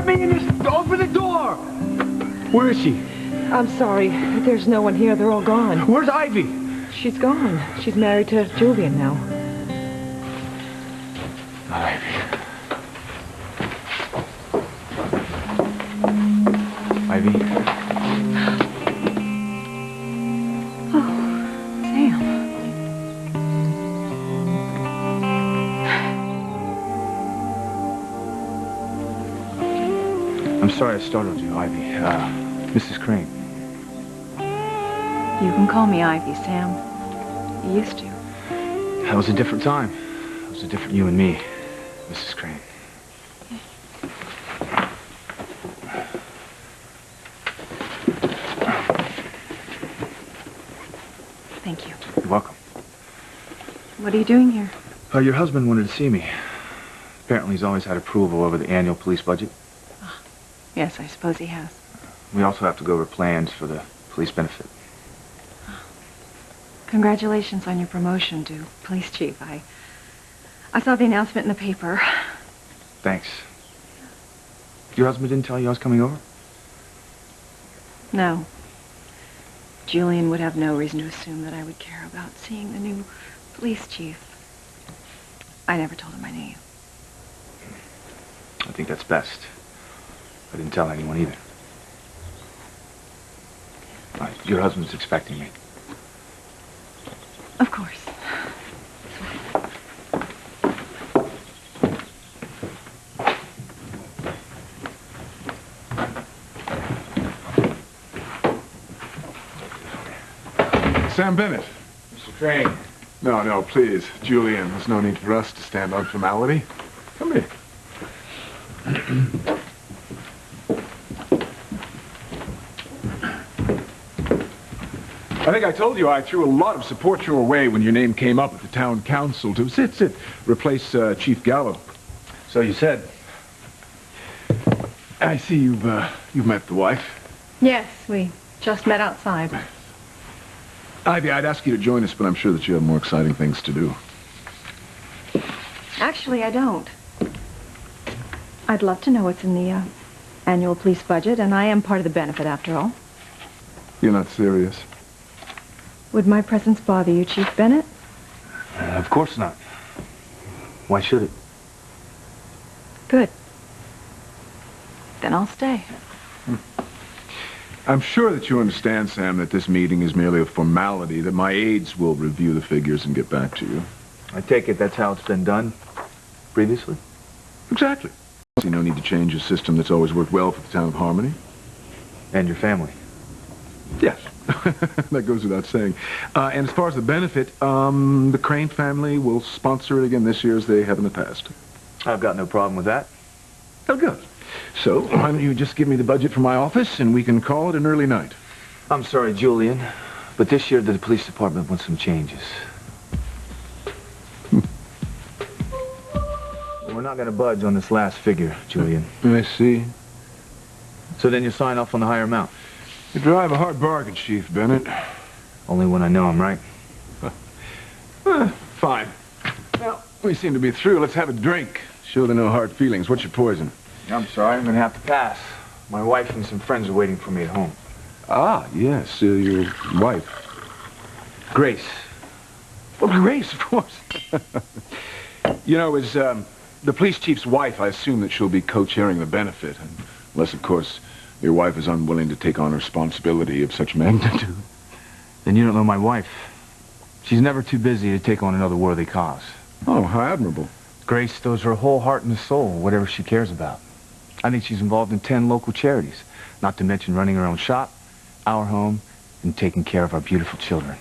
Put me in this... Open the door! Where is she? I'm sorry. There's no one here. They're all gone. Where's Ivy? She's gone. She's married to Julian now. Ivy. Ivy? Oh, Sam. I'm sorry I startled you, Ivy. Mrs. Crane. You can call me Ivy, Sam. You used to. That was a different time. It was a different you and me, Mrs. Crane. Thank you. You're welcome. What are you doing here? Your husband wanted to see me. Apparently he's always had approval over the annual police budget. Yes, I suppose he has. We also have to go over plans for the police benefit. Congratulations on your promotion to police chief. I saw the announcement in the paper. Thanks. Your husband didn't tell you I was coming over? No. Julian would have no reason to assume that I would care about seeing the new police chief. I never told him my name. I think that's best. I didn't tell anyone either. Your husband's expecting me. Of course. Sam Bennett. Mr. Crane. No, please. Julian, there's no need for us to stand on formality. Come here. I think I told you I threw a lot of support your way when your name came up at the town council to sit, replace Chief Gallo. So you said. I see you've met the wife. Yes, we just met outside. Ivy, I'd ask you to join us, but I'm sure that you have more exciting things to do. Actually, I don't. I'd love to know what's in the annual police budget, and I am part of the benefit after all. You're not serious? Would my presence bother you, Chief Bennett? Of course not. Why should it? Good. Then I'll stay. I'm sure that you understand, Sam, that this meeting is merely a formality, that my aides will review the figures and get back to you. I take it that's how it's been done previously? Exactly. See no need to change a system that's always worked well for the town of Harmony. And your family? Yes. That goes without saying. And as far as the benefit, the Crane family will sponsor it again this year as they have in the past. I've got no problem with that. Oh, good. So, why don't you just give me the budget for my office and we can call it an early night. I'm sorry, Julian, but this year the police department wants some changes. We're not going to budge on this last figure, Julian. I see. So then you sign off on the higher amount? You drive a hard bargain, Chief Bennett. Only when I know I'm right. Fine. Well, we seem to be through. Let's have a drink. Show there are no hard feelings. What's your poison? I'm sorry, I'm going to have to pass. My wife and some friends are waiting for me at home. Ah, yes, your wife. Grace. Well, Grace, of course. You know, as the police chief's wife, I assume that she'll be co-chairing the benefit, unless, of course, your wife is unwilling to take on responsibility of such magnitude. Then you don't know my wife. She's never too busy to take on another worthy cause. Oh, how admirable. Grace throws her whole heart and soul, whatever she cares about. I think she's involved in 10 local charities, not to mention running her own shop, our home, and taking care of our beautiful children.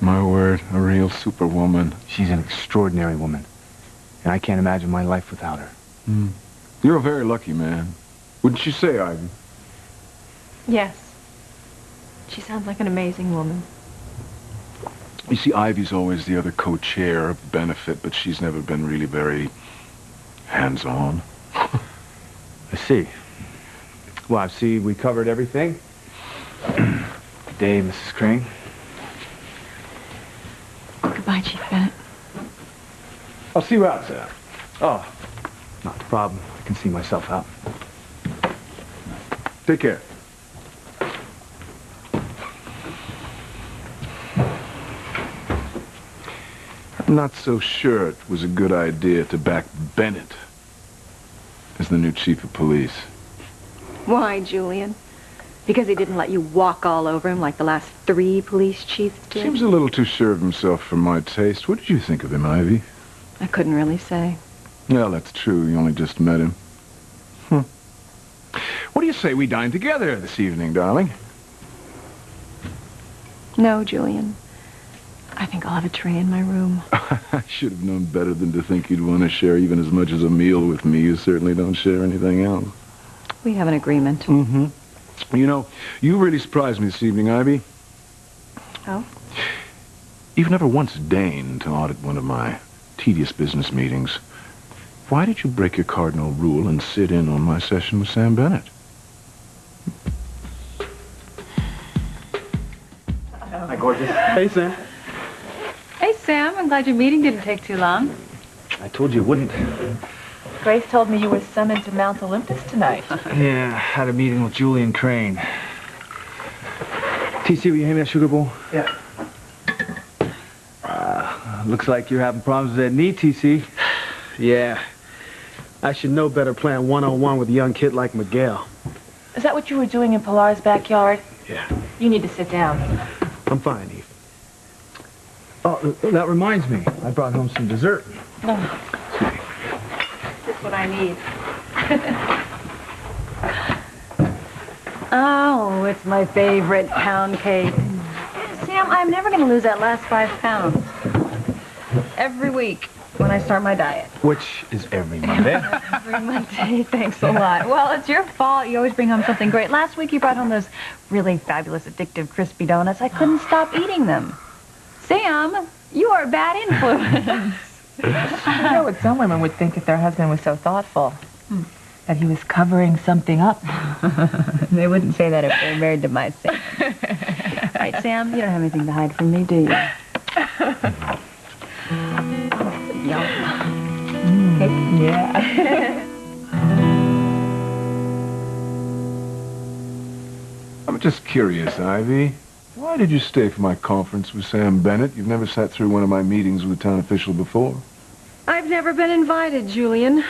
My word, a real superwoman. She's an extraordinary woman, and I can't imagine my life without her. You're a very lucky man. Wouldn't you say, Ivy? Yes. She sounds like an amazing woman. You see, Ivy's always the other co-chair of the benefit, but she's never been really very hands-on. I see. Well, I see we covered everything. Good day, Mrs. Crane. Goodbye, Chief Bennett. I'll see you out, Sam. Oh, Not the problem. I can see myself out. Take care. I'm not so sure it was a good idea to back Bennett as the new chief of police. Why, Julian? Because he didn't let you walk all over him like the last 3 police chiefs did? Seems a little too sure of himself for my taste. What did you think of him, Ivy? I couldn't really say. Well, that's true. You only just met him. What do you say we dine together this evening, darling? No, Julian. I think I'll have a tray in my room. I should have known better than to think you'd want to share even as much as a meal with me. You certainly don't share anything else. We have an agreement. Mm-hmm. You know, you really surprised me this evening, Ivy. Oh? You've never once deigned to audit one of my tedious business meetings. Why did you break your cardinal rule and sit in on my session with Sam Bennett? Hi, gorgeous. Hey, Sam. Hey, Sam. I'm glad your meeting didn't take too long. I told you it wouldn't. Grace told me you were summoned to Mount Olympus tonight. Yeah, had a meeting with Julian Crane. TC, will you hand me that sugar bowl? Yeah. Looks like you're having problems with that knee, TC. Yeah. I should know better playing one-on-one with a young kid like Miguel. Is that what you were doing in Pilar's backyard? Yeah. You need to sit down. I'm fine, Eve. Oh, that reminds me. I brought home some dessert. Just what I need. Oh, it's my favorite pound cake. Sam, I'm never going to lose that last 5 pounds. Every week when I start my diet. Which is every Monday. Every Monday. Thanks a lot. Well, it's your fault. You always bring home something great. Last week you brought home those really fabulous, addictive, crispy donuts. I couldn't stop eating them. Sam, you are a bad influence. You know what some women would think if their husband was so thoughtful? That he was covering something up. They wouldn't say that if they were married to my Sam. Right, Sam? You don't have anything to hide from me, do you? Yeah. I'm just curious, Ivy. Why did you stay for my conference with Sam Bennett? You've never sat through one of my meetings with a town official before. I've never been invited, Julian.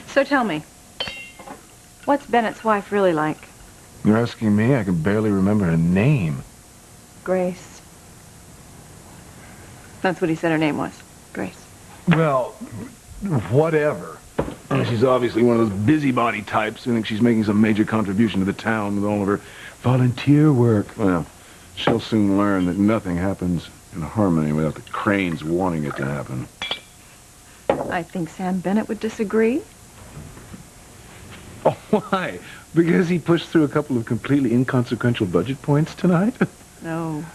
So tell me, what's Bennett's wife really like? You're asking me? I can barely remember her name. Grace. That's what he said her name was. Grace. Well, whatever. She's obviously one of those busybody types who thinks she's making some major contribution to the town with all of her volunteer work. Well, she'll soon learn that nothing happens in harmony without the Cranes wanting it to happen. I think Sam Bennett would disagree. Oh, why? Because he pushed through a couple of completely inconsequential budget points tonight? No.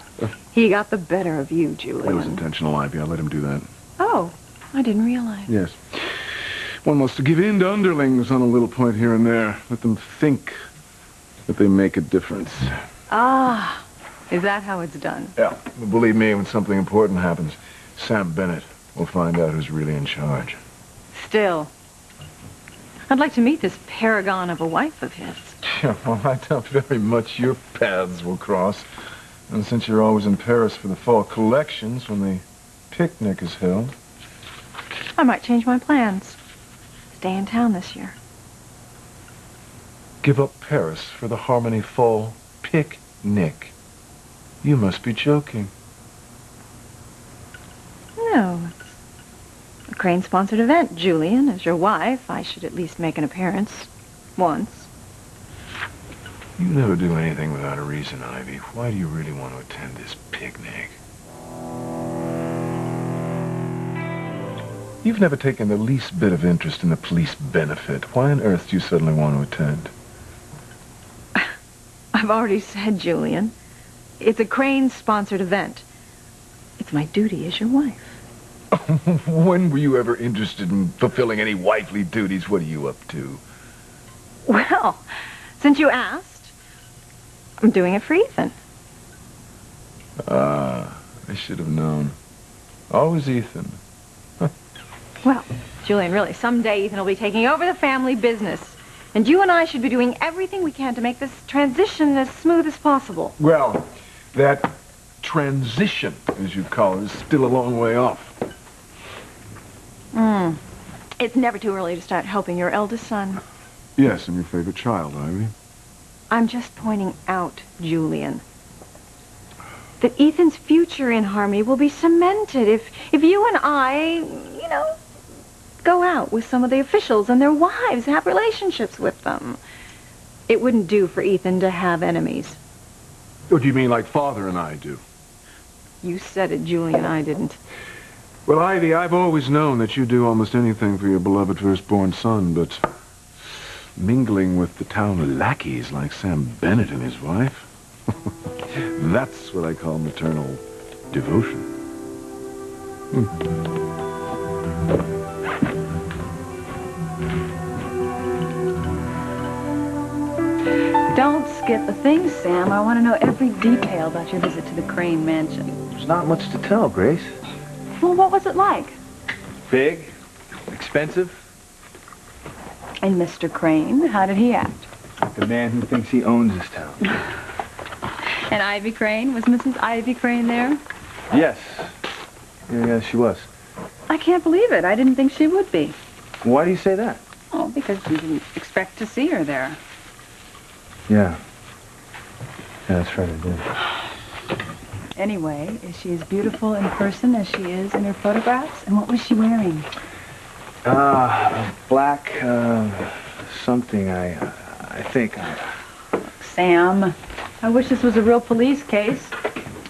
He got the better of you, Julian. It was intentional, Ivy. I let him do that. Oh, I didn't realize. Yes. One wants to give in to underlings on a little point here and there. Let them think that they make a difference. Ah, is that how it's done? Yeah. But believe me, when something important happens, Sam Bennett will find out who's really in charge. Still, I'd like to meet this paragon of a wife of his. Yeah, well, I doubt very much your paths will cross. And since you're always in Paris for the fall collections when the picnic is held. I might change my plans. Stay in town this year. Give up Paris for the Harmony Fall picnic. You must be joking. No, it's a Crane-sponsored event, Julian. As your wife, I should at least make an appearance. Once. You never do anything without a reason, Ivy. Why do you really want to attend this picnic? You've never taken the least bit of interest in the police benefit. Why on earth do you suddenly want to attend? I've already said, Julian. It's a Crane-sponsored event. It's my duty as your wife. When were you ever interested in fulfilling any wifely duties? What are you up to? Well, since you asked, I'm doing it for Ethan. Ah, I should have known. Always Ethan. Well, Julian, really, someday Ethan will be taking over the family business. And you and I should be doing everything we can to make this transition as smooth as possible. Well, that transition, as you call it, is still a long way off. It's never too early to start helping your eldest son. Yes, I'm your favorite child, Ivy. I'm just pointing out, Julian, that Ethan's future in Harmony will be cemented if you and I, go out with some of the officials and their wives, have relationships with them. It wouldn't do for Ethan to have enemies. What do you mean, like Father and I do? You said it, Julian, I didn't. Well, Ivy, I've always known that you do almost anything for your beloved firstborn son, but mingling with the town lackeys like Sam Bennett and his wife, that's what I call maternal devotion. Don't skip a thing, Sam. I want to know every detail about your visit to the Crane Mansion. There's not much to tell, Grace. Well, what was it like? Big, expensive, And Mr. Crane, how did he act? like the man who thinks he owns this town. And Ivy Crane? Was Mrs. Ivy Crane there? Yes. Yeah, she was. I can't believe it. I didn't think she would be. Why do you say that? Oh, because we didn't expect to see her there. Yeah. Yeah, that's right, I did. Anyway, is she as beautiful in person as she is in her photographs? And what was she wearing? A black, something, I think. Sam, I wish this was a real police case.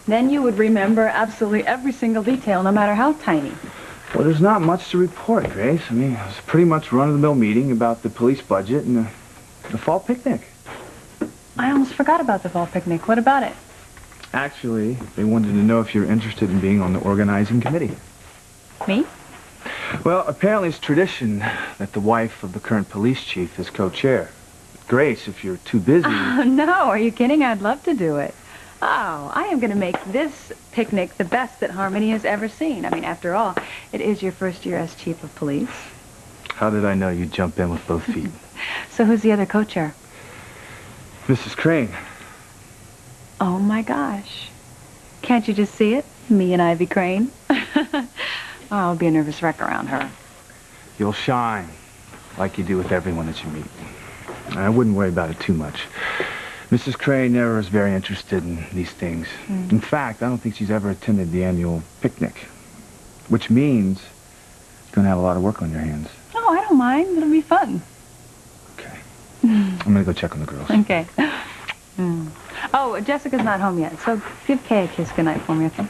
Then you would remember absolutely every single detail, no matter how tiny. Well, there's not much to report, Grace. I mean, it was pretty much run-of-the-mill meeting about the police budget and the fall picnic. I almost forgot about the fall picnic. What about it? Actually, they wanted to know if you're interested in being on the organizing committee. Me? Well, apparently it's tradition that the wife of the current police chief is co-chair. Grace, if you're too busy... Oh, no. Are you kidding? I'd love to do it. Oh, I am going to make this picnic the best that Harmony has ever seen. I mean, after all, it is your first year as chief of police. How did I know you'd jump in with both feet? So who's the other co-chair? Mrs. Crane. Oh, my gosh. Can't you just see it? Me and Ivy Crane. Oh, I'll be a nervous wreck around her. You'll shine, like you do with everyone that you meet. I wouldn't worry about it too much. Mrs. Crane never is very interested in these things. In fact, I don't think she's ever attended the annual picnic, which means you're going to have a lot of work on your hands. Oh, I don't mind. It'll be fun. Okay. I'm going to go check on the girls. Okay. Oh, Jessica's not home yet, so give Kay a kiss goodnight for me, okay?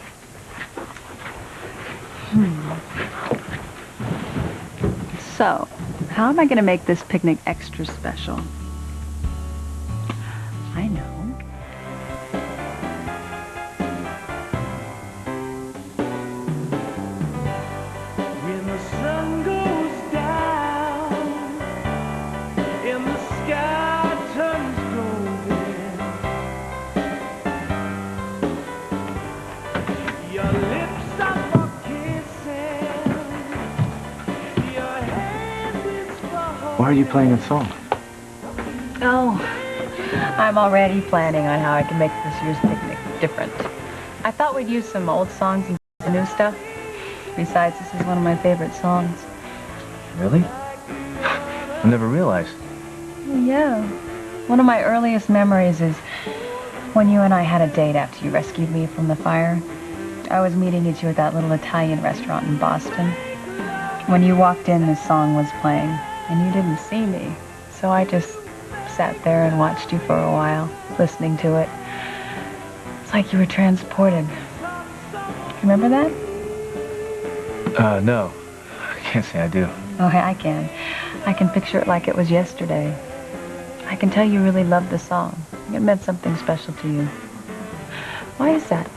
So, how am I going to make this picnic extra special? I know. When the sun goes down and the sky turns golden, your lips are for kissing, your hand is for holding. Why are you playing that song? Oh, I'm already planning on how I can make this year's picnic different. I thought we'd use some old songs and the new stuff. Besides, this is one of my favorite songs. Really? I never realized. Yeah. One of my earliest memories is when you and I had a date after you rescued me from the fire. I was meeting you at that little Italian restaurant in Boston. When you walked in, this song was playing, and you didn't see me. So I just sat there and watched you for a while, listening to it. It's like you were transported. Remember that? No. I can't say I do. Oh, I can. I can picture it like it was yesterday. I can tell you really loved the song. It meant something special to you. Why is that?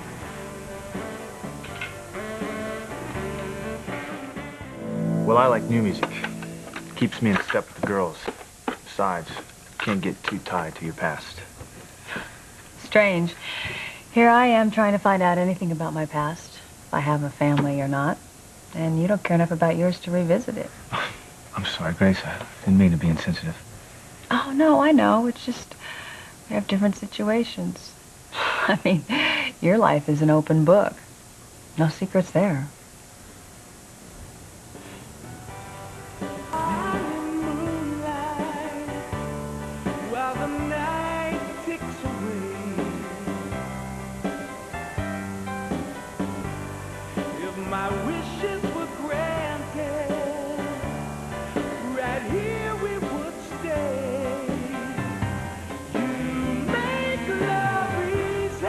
Well, I like new music. Keeps me in step with the girls. Besides, can't get too tied to your past. Strange. Here I am trying to find out anything about my past, if I have a family or not, and you don't care enough about yours to revisit it. I'm sorry, Grace. I didn't mean to be insensitive. Oh, no, I know. It's just we have different situations. I mean, your life is an open book. No secrets there. While the night ticks away, if my wishes were granted, right here we would stay. You make love easy.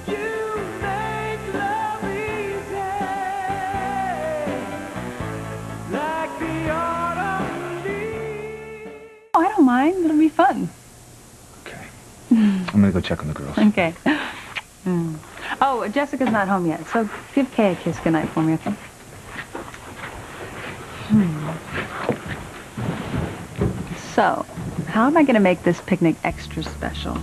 You make love easy. Like the autumn leaves. Oh, I don't mind. It'll be fun. Okay. I'm gonna go check on the girls. Okay. Oh, Jessica's not home yet, so give Kay a kiss goodnight for me, okay? So, how am I going to make this picnic extra special?